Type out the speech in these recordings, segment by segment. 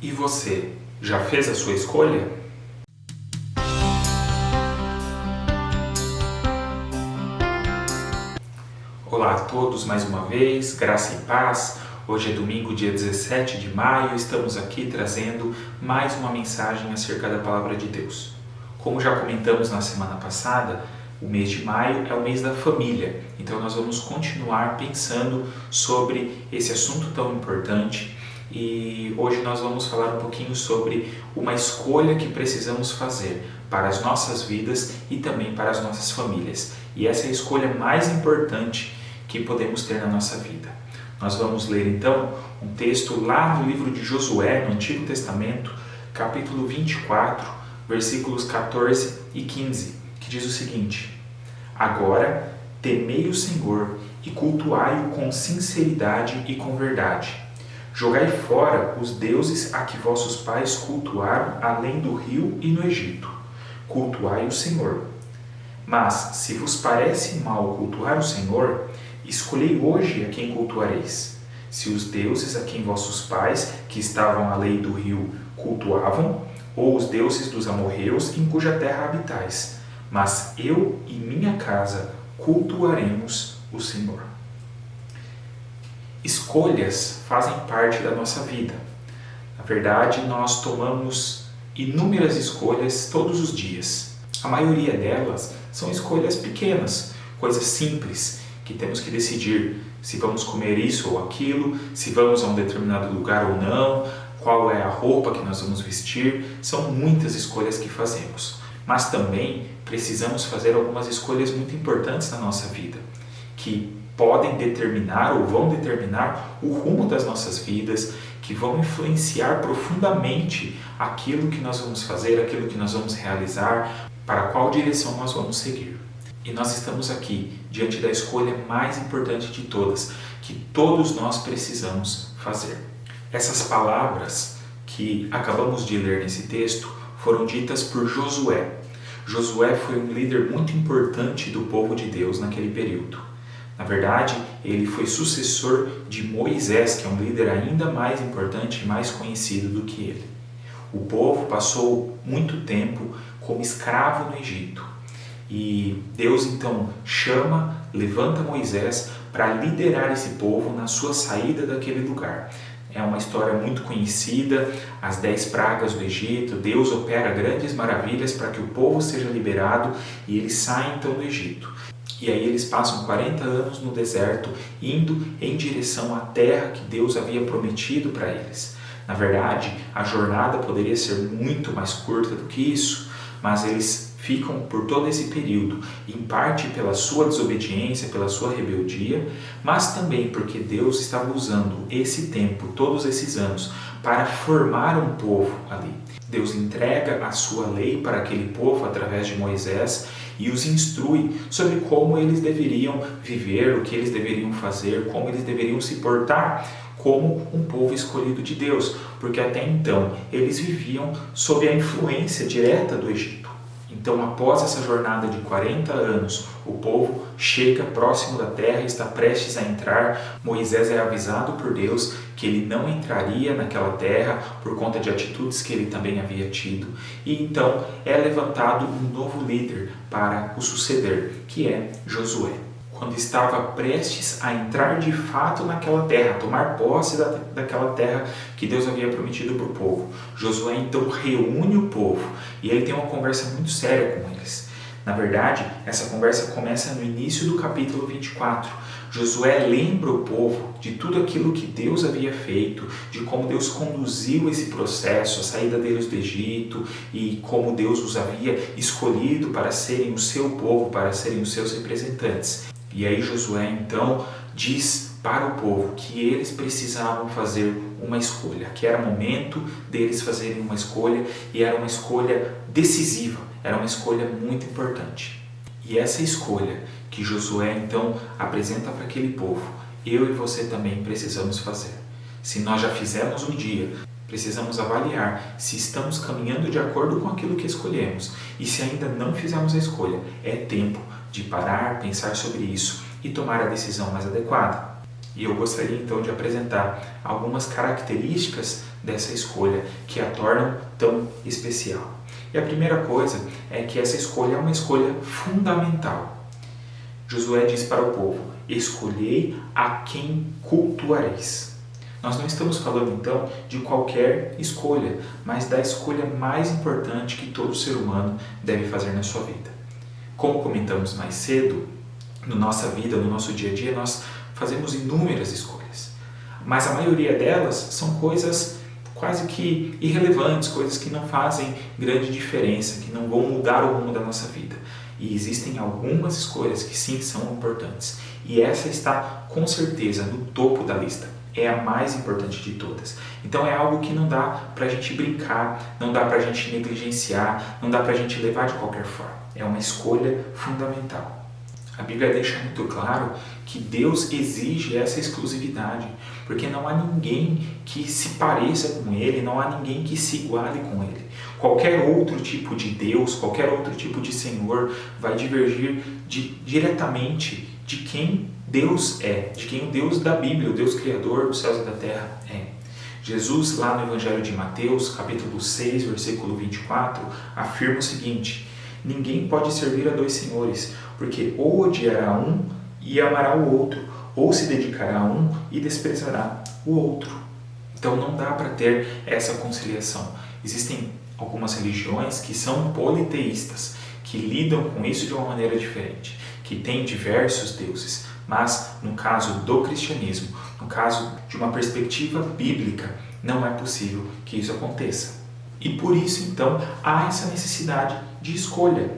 E você, já fez a sua escolha? Olá a todos mais uma vez, graça e paz. Hoje é domingo, dia 17 de maio, estamos aqui trazendo mais uma mensagem acerca da Palavra de Deus. Como já comentamos na semana passada, o mês de maio é o mês da família, então nós vamos continuar pensando sobre esse assunto tão importante. E hoje nós vamos falar um pouquinho sobre uma escolha que precisamos fazer para as nossas vidas e também para as nossas famílias. E essa é a escolha mais importante que podemos ter na nossa vida. Nós vamos ler então um texto lá no livro de Josué, no Antigo Testamento, capítulo 24, versículos 14 e 15, que diz o seguinte: Agora temei o Senhor e cultuai-o com sinceridade e com verdade. Jogai fora os deuses a que vossos pais cultuaram além do rio e no Egito. Cultuai o Senhor. Mas, se vos parece mal cultuar o Senhor, escolhei hoje a quem cultuareis. Se os deuses a quem vossos pais, que estavam além do rio, cultuavam, ou os deuses dos amorreus em cuja terra habitais. Mas eu e minha casa cultuaremos o Senhor. Escolhas fazem parte da nossa vida. Na verdade, nós tomamos inúmeras escolhas todos os dias. A maioria delas são escolhas pequenas, coisas simples, que temos que decidir se vamos comer isso ou aquilo, se vamos a um determinado lugar ou não, qual é a roupa que nós vamos vestir. São muitas escolhas que fazemos. Mas também precisamos fazer algumas escolhas muito importantes na nossa vida, que podem determinar ou vão determinar o rumo das nossas vidas, que vão influenciar profundamente aquilo que nós vamos fazer, aquilo que nós vamos realizar, para qual direção nós vamos seguir. E nós estamos aqui diante da escolha mais importante de todas, que todos nós precisamos fazer. Essas palavras que acabamos de ler nesse texto foram ditas por Josué. Josué foi um líder muito importante do povo de Deus naquele período. Na verdade, ele foi sucessor de Moisés, que é um líder ainda mais importante e mais conhecido do que ele. O povo passou muito tempo como escravo no Egito. E Deus então levanta Moisés para liderar esse povo na sua saída daquele lugar. É uma história muito conhecida, as 10 pragas do Egito. Deus opera grandes maravilhas para que o povo seja liberado e eles saem então do Egito. E aí eles passam 40 anos no deserto, indo em direção à terra que Deus havia prometido para eles. Na verdade, a jornada poderia ser muito mais curta do que isso, mas eles ficam por todo esse período, em parte pela sua desobediência, pela sua rebeldia, mas também porque Deus estava usando esse tempo, todos esses anos, para formar um povo ali. Deus entrega a sua lei para aquele povo através de Moisés e os instrui sobre como eles deveriam viver, o que eles deveriam fazer, como eles deveriam se portar como um povo escolhido de Deus, porque até então eles viviam sob a influência direta do Egito. Então, após essa jornada de 40 anos, o povo chega próximo da terra e está prestes a entrar. Moisés é avisado por Deus que ele não entraria naquela terra por conta de atitudes que ele também havia tido. E então é levantado um novo líder para o suceder, que é Josué. Quando estava prestes a entrar de fato naquela terra, tomar posse daquela terra que Deus havia prometido para o povo, Josué então reúne o povo e ele tem uma conversa muito séria com eles. Na verdade, essa conversa começa no início do capítulo 24. Josué lembra o povo de tudo aquilo que Deus havia feito, de como Deus conduziu esse processo, a saída deles do Egito e como Deus os havia escolhido para serem o seu povo, para serem os seus representantes. E aí Josué então diz para o povo que eles precisavam fazer uma escolha, que era momento deles fazerem uma escolha e era uma escolha decisiva, era uma escolha muito importante. E essa escolha que Josué então apresenta para aquele povo, eu e você também precisamos fazer. Se nós já fizemos um dia, precisamos avaliar se estamos caminhando de acordo com aquilo que escolhemos. E se ainda não fizemos a escolha, é tempo de parar, pensar sobre isso e tomar a decisão mais adequada. E eu gostaria então de apresentar algumas características dessa escolha que a tornam tão especial. E a primeira coisa é que essa escolha é uma escolha fundamental. Josué diz para o povo: escolhei a quem cultuareis. Nós não estamos falando então de qualquer escolha, mas da escolha mais importante que todo ser humano deve fazer na sua vida. Como comentamos mais cedo, na nossa vida, no nosso dia a dia, nós fazemos inúmeras escolhas, mas a maioria delas são coisas quase que irrelevantes, coisas que não fazem grande diferença, que não vão mudar o rumo da nossa vida. E existem algumas escolhas que sim são importantes, e essa está com certeza no topo da lista. É a mais importante de todas. Então é algo que não dá para a gente brincar, não dá para a gente negligenciar, não dá para a gente levar de qualquer forma. É uma escolha fundamental. A Bíblia deixa muito claro que Deus exige essa exclusividade, porque não há ninguém que se pareça com Ele, não há ninguém que se iguale com Ele. Qualquer outro tipo de Deus, qualquer outro tipo de Senhor vai divergir diretamente de quem Deus é, de quem o Deus da Bíblia, o Deus Criador dos céus e da terra é. Jesus, lá no Evangelho de Mateus, capítulo 6, versículo 24, afirma o seguinte: ninguém pode servir a dois senhores, porque ou odiará um e amará o outro, ou se dedicará a um e desprezará o outro. Então não dá para ter essa conciliação. Existem algumas religiões que são politeístas, que lidam com isso de uma maneira diferente, que têm diversos deuses. Mas no caso do cristianismo, no caso de uma perspectiva bíblica, não é possível que isso aconteça. E por isso então há essa necessidade de escolha.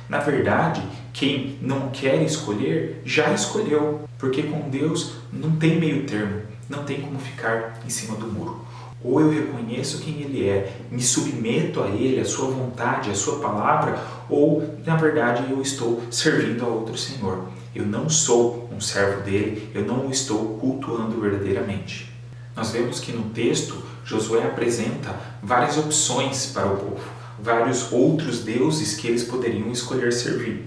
Na verdade, quem não quer escolher, já escolheu, porque com Deus não tem meio termo, não tem como ficar em cima do muro. Ou eu reconheço quem Ele é, me submeto a Ele, a sua vontade, a sua palavra, ou na verdade eu estou servindo a outro Senhor. Eu não sou um servo dele, eu não o estou cultuando verdadeiramente. Nós vemos que no texto, Josué apresenta várias opções para o povo, vários outros deuses que eles poderiam escolher servir.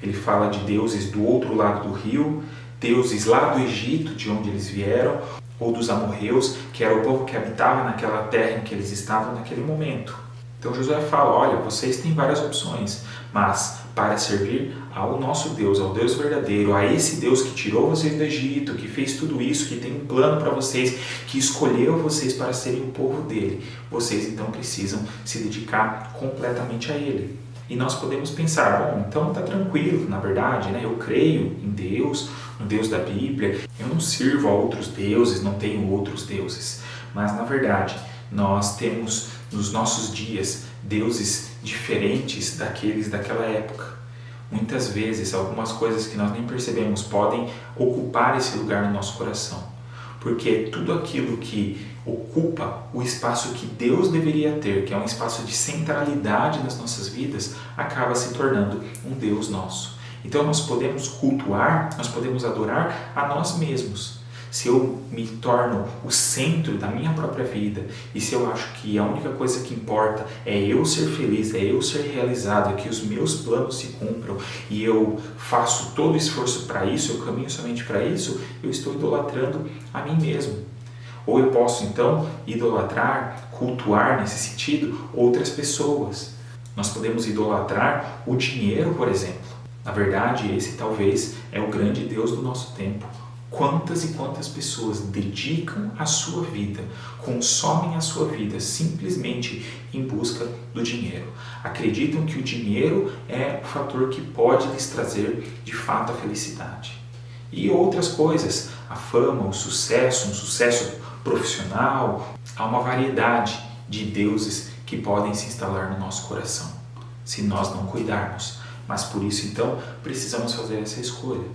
Ele fala de deuses do outro lado do rio, deuses lá do Egito, de onde eles vieram, ou dos amorreus, que era o povo que habitava naquela terra em que eles estavam naquele momento. Então Josué fala: olha, vocês têm várias opções, mas para servir ao nosso Deus, ao Deus verdadeiro, a esse Deus que tirou vocês do Egito, que fez tudo isso, que tem um plano para vocês, que escolheu vocês para serem o povo dele, vocês então precisam se dedicar completamente a ele. E nós podemos pensar: bom, então está tranquilo, na verdade, né? Eu creio em Deus, no Deus da Bíblia, eu não sirvo a outros deuses, não tenho outros deuses. Mas na verdade, nós temos nos nossos dias deuses diferentes daqueles daquela época. Muitas vezes, algumas coisas que nós nem percebemos podem ocupar esse lugar no nosso coração, porque tudo aquilo que ocupa o espaço que Deus deveria ter, que é um espaço de centralidade nas nossas vidas, acaba se tornando um Deus nosso. Então nós podemos cultuar, nós podemos adorar a nós mesmos. Se eu me torno o centro da minha própria vida e se eu acho que a única coisa que importa é eu ser feliz, é eu ser realizado, é que os meus planos se cumpram e eu faço todo o esforço para isso, eu caminho somente para isso, eu estou idolatrando a mim mesmo. Ou eu posso então idolatrar, cultuar nesse sentido outras pessoas. Nós podemos idolatrar o dinheiro, por exemplo. Na verdade, esse talvez é o grande Deus do nosso tempo. Quantas e quantas pessoas dedicam a sua vida, consomem a sua vida simplesmente em busca do dinheiro. Acreditam que o dinheiro é o fator que pode lhes trazer de fato a felicidade. E outras coisas, a fama, o sucesso, um sucesso profissional, há uma variedade de deuses que podem se instalar no nosso coração, se nós não cuidarmos. Mas por isso então precisamos fazer essa escolha.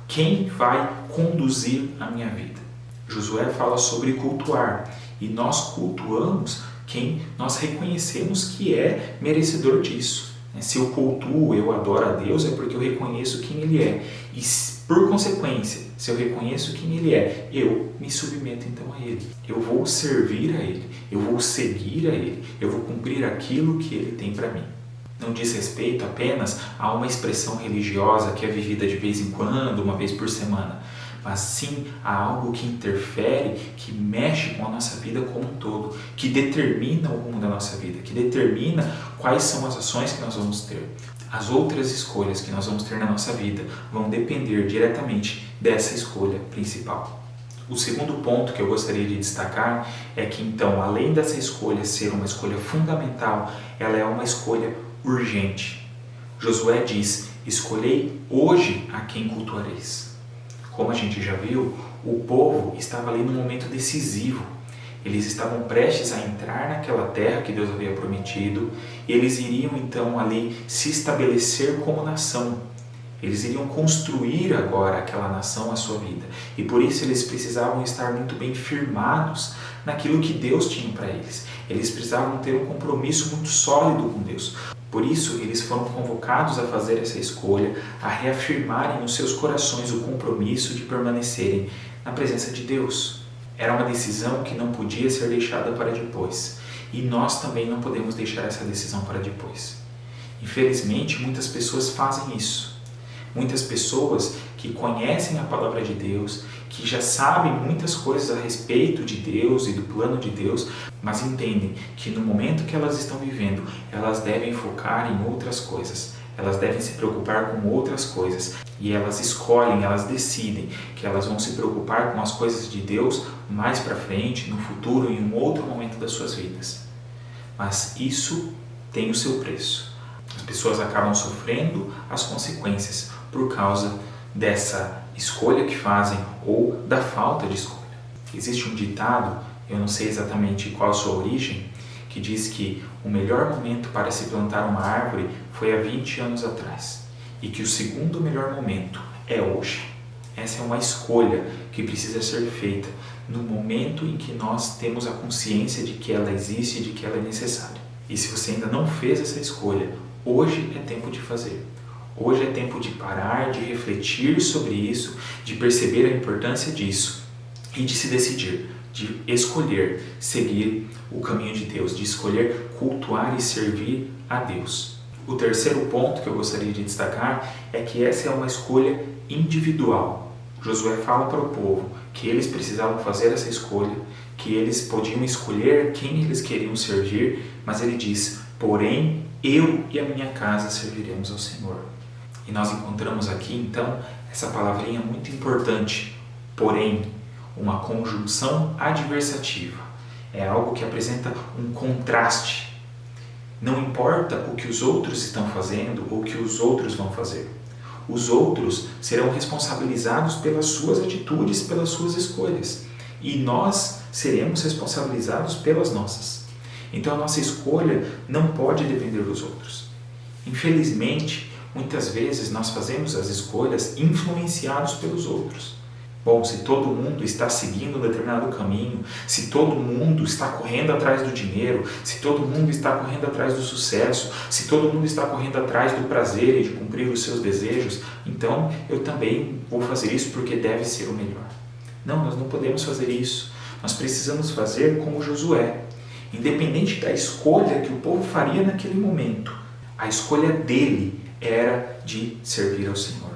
Quem vai conduzir a minha vida? Josué fala sobre cultuar, e nós cultuamos quem nós reconhecemos que é merecedor disso. Se eu cultuo, eu adoro a Deus, é porque eu reconheço quem Ele é. E por consequência, se eu reconheço quem Ele é, eu me submeto então a Ele. Eu vou servir a Ele, eu vou seguir a Ele, eu vou cumprir aquilo que Ele tem para mim. Não diz respeito apenas a uma expressão religiosa que é vivida de vez em quando, uma vez por semana, mas sim a algo que interfere, que mexe com a nossa vida como um todo, que determina o rumo da nossa vida, que determina quais são as ações que nós vamos ter. As outras escolhas que nós vamos ter na nossa vida vão depender diretamente dessa escolha principal. O segundo ponto que eu gostaria de destacar é que, então, além dessa escolha ser uma escolha fundamental, ela é uma escolha urgente. Josué diz: escolhei hoje a quem cultuareis. Como a gente já viu, o povo estava ali num momento decisivo. Eles estavam prestes a entrar naquela terra que Deus havia prometido e eles iriam então ali se estabelecer como nação. Eles iriam construir agora aquela nação à sua vida. E por isso eles precisavam estar muito bem firmados naquilo que Deus tinha para eles. Eles precisavam ter um compromisso muito sólido com Deus. Por isso eles foram convocados a fazer essa escolha, a reafirmarem nos seus corações o compromisso de permanecerem na presença de Deus. Era uma decisão que não podia ser deixada para depois. E nós também não podemos deixar essa decisão para depois. Infelizmente, muitas pessoas fazem isso. Muitas pessoas que conhecem a palavra de Deus, que já sabem muitas coisas a respeito de Deus e do plano de Deus, mas entendem que no momento que elas estão vivendo, elas devem focar em outras coisas. Elas devem se preocupar com outras coisas. E elas escolhem, elas decidem que elas vão se preocupar com as coisas de Deus mais para frente, no futuro, em um outro momento das suas vidas. Mas isso tem o seu preço. As pessoas acabam sofrendo as consequências por causa dessa escolha que fazem ou da falta de escolha. Existe um ditado, eu não sei exatamente qual a sua origem, que diz que o melhor momento para se plantar uma árvore foi há 20 anos atrás e que o segundo melhor momento é hoje. Essa é uma escolha que precisa ser feita no momento em que nós temos a consciência de que ela existe e de que ela é necessária. E se você ainda não fez essa escolha, hoje é tempo de fazer. Hoje é tempo de parar, de refletir sobre isso, de perceber a importância disso e de se decidir, de escolher seguir o caminho de Deus, de escolher cultuar e servir a Deus. O terceiro ponto que eu gostaria de destacar é que essa é uma escolha individual. Josué fala para o povo que eles precisavam fazer essa escolha, que eles podiam escolher quem eles queriam servir, mas ele diz: porém, eu e a minha casa serviremos ao Senhor. E nós encontramos aqui, então, essa palavrinha muito importante, porém, uma conjunção adversativa. É algo que apresenta um contraste. Não importa o que os outros estão fazendo ou o que os outros vão fazer. Os outros serão responsabilizados pelas suas atitudes, pelas suas escolhas. E nós seremos responsabilizados pelas nossas. Então a nossa escolha não pode depender dos outros. Infelizmente, muitas vezes nós fazemos as escolhas influenciados pelos outros. Bom, se todo mundo está seguindo um determinado caminho, se todo mundo está correndo atrás do dinheiro, se todo mundo está correndo atrás do sucesso, se todo mundo está correndo atrás do prazer e de cumprir os seus desejos, então eu também vou fazer isso porque deve ser o melhor. Não, nós não podemos fazer isso. Nós precisamos fazer como Josué. Independente da escolha que o povo faria naquele momento, a escolha dele era de servir ao Senhor.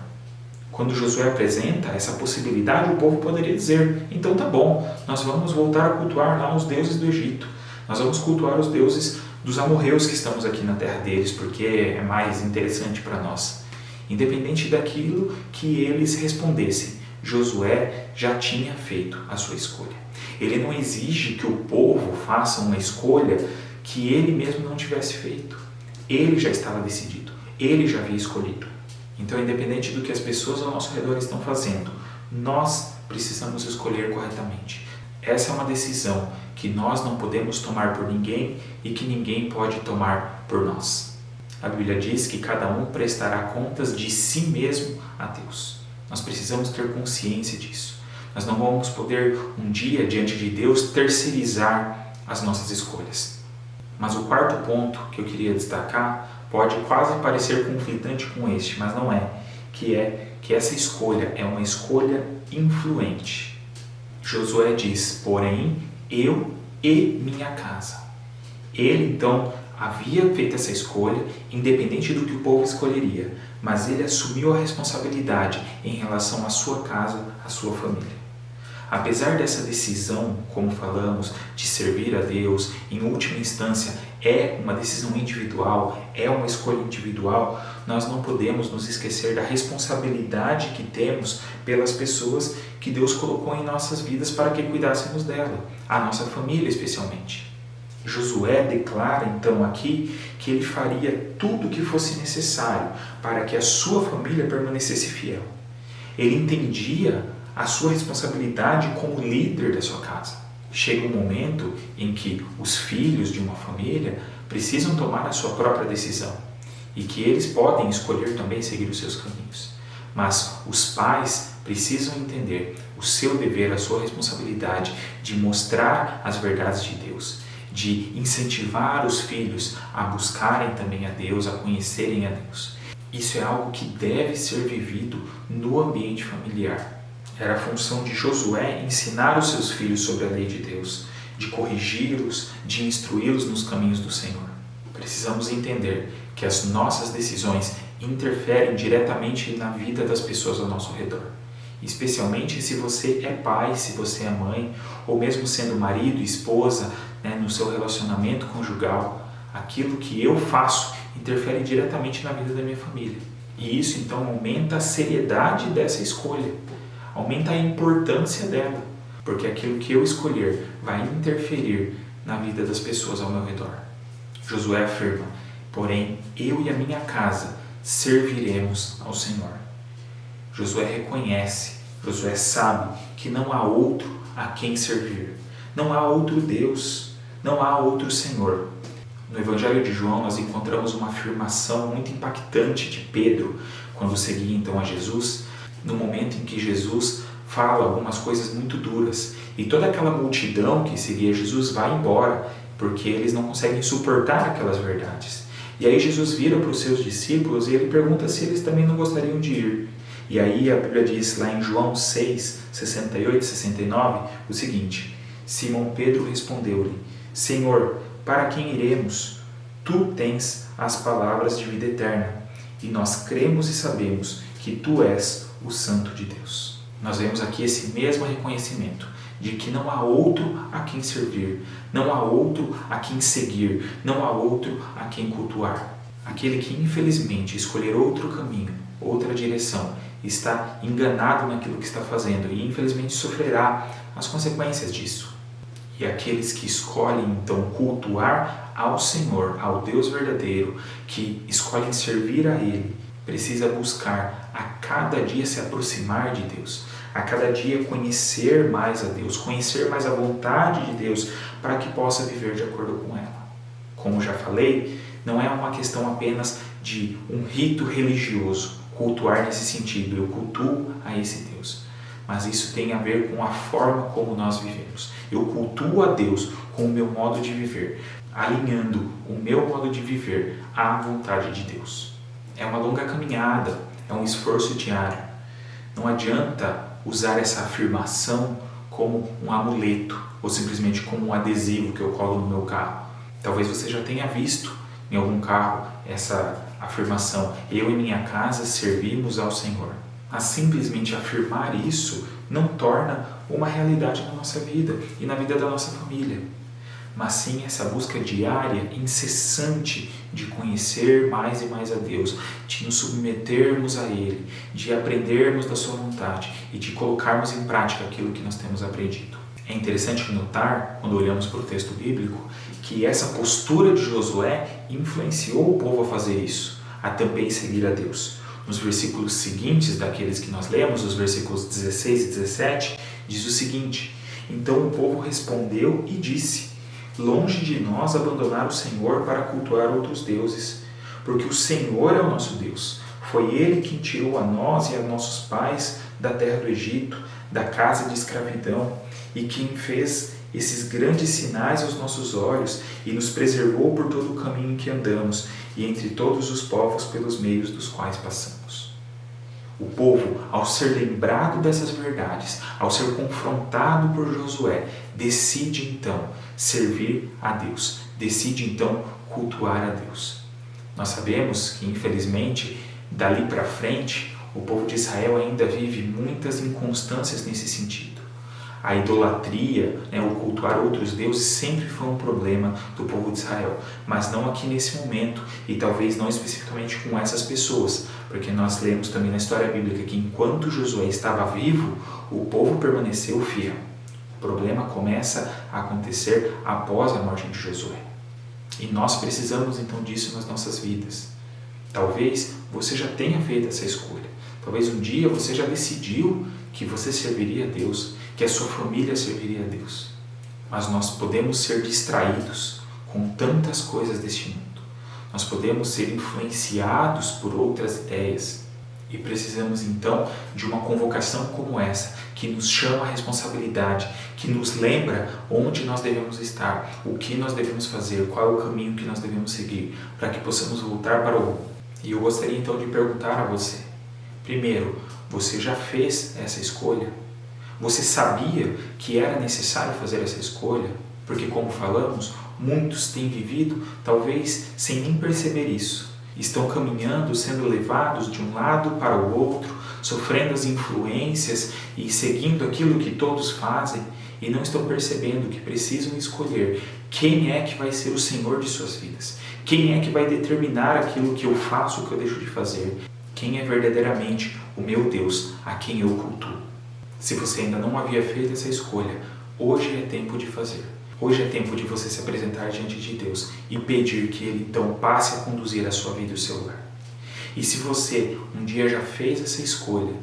Quando Josué apresenta essa possibilidade, o povo poderia dizer: então tá bom, nós vamos voltar a cultuar lá os deuses do Egito. Nós vamos cultuar os deuses dos amorreus que estamos aqui na terra deles, porque é mais interessante para nós. Independente daquilo que eles respondessem, Josué já tinha feito a sua escolha. Ele não exige que o povo faça uma escolha que ele mesmo não tivesse feito. Ele já estava decidido, ele já havia escolhido. Então, independente do que as pessoas ao nosso redor estão fazendo, nós precisamos escolher corretamente. Essa é uma decisão que nós não podemos tomar por ninguém e que ninguém pode tomar por nós. A Bíblia diz que cada um prestará contas de si mesmo a Deus. Nós precisamos ter consciência disso. Nós não vamos poder um dia, diante de Deus, terceirizar as nossas escolhas. Mas o quarto ponto que eu queria destacar pode quase parecer conflitante com este, mas não é. Que essa escolha é uma escolha influente. Josué diz: porém, eu e minha casa. Ele, então, havia feito essa escolha, independente do que o povo escolheria, mas ele assumiu a responsabilidade em relação à sua casa, à sua família. Apesar dessa decisão, como falamos, de servir a Deus, em última instância, é uma decisão individual, é uma escolha individual, nós não podemos nos esquecer da responsabilidade que temos pelas pessoas que Deus colocou em nossas vidas para que cuidássemos dela, a nossa família especialmente. Josué declara então aqui que ele faria tudo o que fosse necessário para que a sua família permanecesse fiel. Ele entendia a sua responsabilidade como líder da sua casa. Chega um momento em que os filhos de uma família precisam tomar a sua própria decisão e que eles podem escolher também seguir os seus caminhos. Mas os pais precisam entender o seu dever, a sua responsabilidade de mostrar as verdades de Deus, de incentivar os filhos a buscarem também a Deus, a conhecerem a Deus. Isso é algo que deve ser vivido no ambiente familiar. Era a função de Josué ensinar os seus filhos sobre a lei de Deus, de corrigi-los, de instruí-los nos caminhos do Senhor. Precisamos entender que as nossas decisões interferem diretamente na vida das pessoas ao nosso redor. Especialmente se você é pai, se você é mãe, ou mesmo sendo marido e esposa, no seu relacionamento conjugal, aquilo que eu faço interfere diretamente na vida da minha família. E isso então aumenta a seriedade dessa escolha, aumenta a importância dela, porque aquilo que eu escolher vai interferir na vida das pessoas ao meu redor. Josué afirma: porém, eu e a minha casa serviremos ao Senhor. Josué reconhece, Josué sabe que não há outro a quem servir, não há outro Deus, não há outro Senhor. No Evangelho de João nós encontramos uma afirmação muito impactante de Pedro, quando seguia então a Jesus, no momento em que Jesus fala algumas coisas muito duras, e toda aquela multidão que seguia Jesus vai embora, porque eles não conseguem suportar aquelas verdades. E aí Jesus vira para os seus discípulos e ele pergunta se eles também não gostariam de ir. E aí a Bíblia diz lá em João 6, 68 e 69, o seguinte: Simão Pedro respondeu-lhe: Senhor, para quem iremos? Tu tens as palavras de vida eterna, e nós cremos e sabemos que Tu és o Santo de Deus. Nós vemos aqui esse mesmo reconhecimento de que não há outro a quem servir, não há outro a quem seguir, não há outro a quem cultuar. Aquele que infelizmente escolher outro caminho, outra direção, está enganado naquilo que está fazendo e infelizmente sofrerá as consequências disso. E aqueles que escolhem então cultuar ao Senhor, ao Deus verdadeiro, que escolhem servir a Ele, precisa buscar a cada dia se aproximar de Deus, a cada dia conhecer mais a Deus, conhecer mais a vontade de Deus, para que possa viver de acordo com ela. Como já falei, não é uma questão apenas de um rito religioso, cultuar nesse sentido, eu cultuo a esse Deus. Mas isso tem a ver com a forma como nós vivemos. Eu cultuo a Deus com o meu modo de viver, alinhando o meu modo de viver à vontade de Deus. É uma longa caminhada, é um esforço diário. Não adianta usar essa afirmação como um amuleto ou simplesmente como um adesivo que eu colo no meu carro. Talvez você já tenha visto em algum carro essa afirmação: eu e minha casa servimos ao Senhor. Mas simplesmente afirmar isso não torna uma realidade na nossa vida e na vida da nossa família. Mas sim essa busca diária, incessante, de conhecer mais e mais a Deus, de nos submetermos a Ele, de aprendermos da Sua vontade e de colocarmos em prática aquilo que nós temos aprendido. É interessante notar, quando olhamos para o texto bíblico, que essa postura de Josué influenciou o povo a fazer isso, a também seguir a Deus. Nos versículos seguintes daqueles que nós lemos, os versículos 16 e 17, diz o seguinte: então o povo respondeu e disse: longe de nós abandonar o Senhor para cultuar outros deuses, porque o Senhor é o nosso Deus. Foi Ele quem tirou a nós e a nossos pais da terra do Egito, da casa de escravidão, e quem fez esses grandes sinais aos nossos olhos e nos preservou por todo o caminho em que andamos e entre todos os povos pelos meios dos quais passamos. O povo, ao ser lembrado dessas verdades, ao ser confrontado por Josué, decide então servir a Deus, decide então cultuar a Deus. Nós sabemos que, infelizmente, dali para frente, o povo de Israel ainda vive muitas inconstâncias nesse sentido. A idolatria, o cultuar outros deuses, sempre foi um problema do povo de Israel, mas não aqui nesse momento, e talvez não especificamente com essas pessoas, porque nós lemos também na história bíblica que enquanto Josué estava vivo, o povo permaneceu fiel. O problema começa a acontecer após a morte de Josué. E nós precisamos então disso nas nossas vidas. Talvez você já tenha feito essa escolha. Talvez um dia você já decidiu que você serviria a Deus, que a sua família serviria a Deus. Mas nós podemos ser distraídos com tantas coisas deste mundo. Nós podemos ser influenciados por outras ideias. E precisamos então de uma convocação como essa, que nos chama a responsabilidade, que nos lembra onde nós devemos estar, o que nós devemos fazer, qual é o caminho que nós devemos seguir, para que possamos voltar para o rumo. E eu gostaria então de perguntar a você, primeiro, você já fez essa escolha? Você sabia que era necessário fazer essa escolha? Porque, como falamos, muitos têm vivido talvez sem nem perceber isso. Estão caminhando, sendo levados de um lado para o outro, sofrendo as influências e seguindo aquilo que todos fazem e não estão percebendo que precisam escolher quem é que vai ser o Senhor de suas vidas, quem é que vai determinar aquilo que eu faço, o que eu deixo de fazer, quem é verdadeiramente o meu Deus, a quem eu cultuo. Se você ainda não havia feito essa escolha, hoje é tempo de fazer. Hoje é tempo de você se apresentar diante de Deus e pedir que Ele então passe a conduzir a sua vida e o seu lar. E se você um dia já fez essa escolha,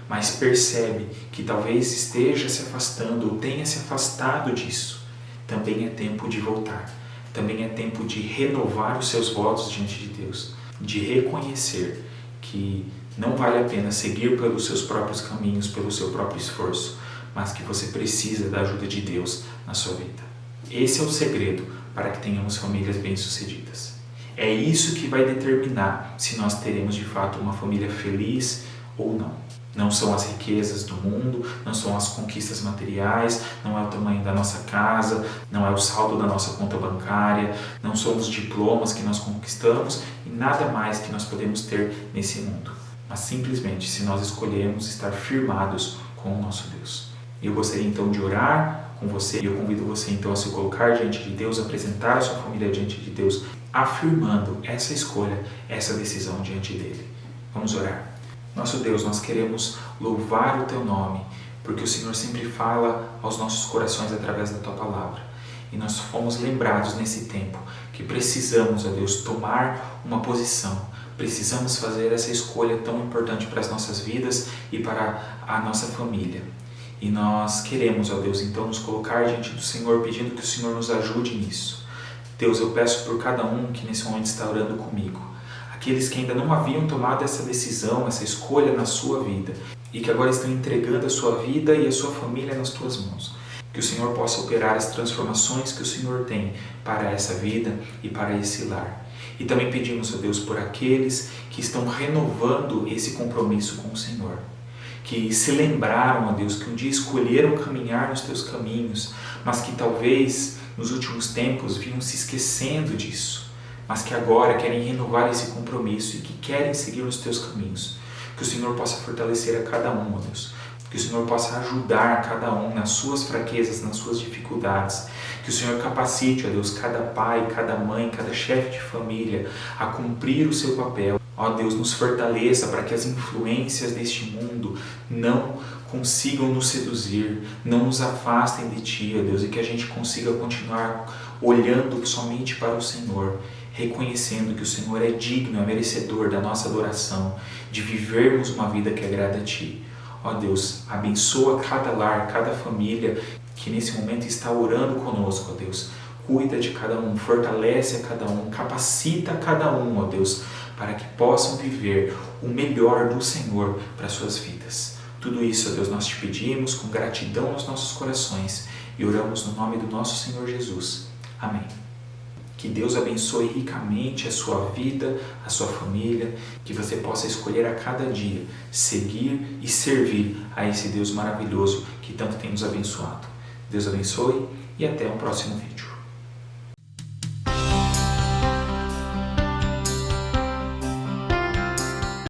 mas percebe que talvez esteja se afastando ou tenha se afastado disso, também é tempo de voltar. Também é tempo de renovar os seus votos diante de Deus, de reconhecer que não vale a pena seguir pelos seus próprios caminhos, pelo seu próprio esforço, mas que você precisa da ajuda de Deus na sua vida. Esse é o segredo para que tenhamos famílias bem-sucedidas. É isso que vai determinar se nós teremos de fato uma família feliz ou não. Não são as riquezas do mundo, não são as conquistas materiais, não é o tamanho da nossa casa, não é o saldo da nossa conta bancária, não são os diplomas que nós conquistamos e nada mais que nós podemos ter nesse mundo. Mas simplesmente se nós escolhermos estar firmados com o nosso Deus. Eu gostaria então de orar com você e eu convido você então a se colocar diante de Deus, apresentar a sua família diante de Deus, afirmando essa escolha, essa decisão diante dele. Vamos orar. Nosso Deus, nós queremos louvar o Teu nome, porque o Senhor sempre fala aos nossos corações através da Tua palavra. E nós fomos lembrados nesse tempo que precisamos, ó Deus, tomar uma posição. Precisamos fazer essa escolha tão importante para as nossas vidas e para a nossa família. E nós queremos, ó Deus, então nos colocar diante do Senhor, pedindo que o Senhor nos ajude nisso. Deus, eu peço por cada um que nesse momento está orando comigo, aqueles que ainda não haviam tomado essa decisão, essa escolha na sua vida e que agora estão entregando a sua vida e a sua família nas Tuas mãos. Que o Senhor possa operar as transformações que o Senhor tem para essa vida e para esse lar. E também pedimos, ó Deus, por aqueles que estão renovando esse compromisso com o Senhor, que se lembraram, ó Deus, que um dia escolheram caminhar nos Teus caminhos, mas que talvez nos últimos tempos vinham se esquecendo disso, mas que agora querem renovar esse compromisso e que querem seguir os Teus caminhos. Que o Senhor possa fortalecer a cada um, ó Deus. Que o Senhor possa ajudar cada um nas suas fraquezas, nas suas dificuldades. Que o Senhor capacite, ó Deus, cada pai, cada mãe, cada chefe de família a cumprir o seu papel. Ó Deus, nos fortaleça para que as influências deste mundo não consigam nos seduzir, não nos afastem de Ti, ó Deus, e que a gente consiga continuar olhando somente para o Senhor, reconhecendo que o Senhor é digno, é merecedor da nossa adoração, de vivermos uma vida que agrada a Ti. Ó Deus, abençoa cada lar, cada família que nesse momento está orando conosco, ó Deus. Cuida de cada um, fortalece a cada um, capacita a cada um, ó Deus, para que possam viver o melhor do Senhor para as suas vidas. Tudo isso, ó Deus, nós te pedimos com gratidão nos nossos corações e oramos no nome do nosso Senhor Jesus. Amém. Que Deus abençoe ricamente a sua vida, a sua família, que você possa escolher a cada dia seguir e servir a esse Deus maravilhoso que tanto tem nos abençoado. Deus abençoe e até o próximo vídeo.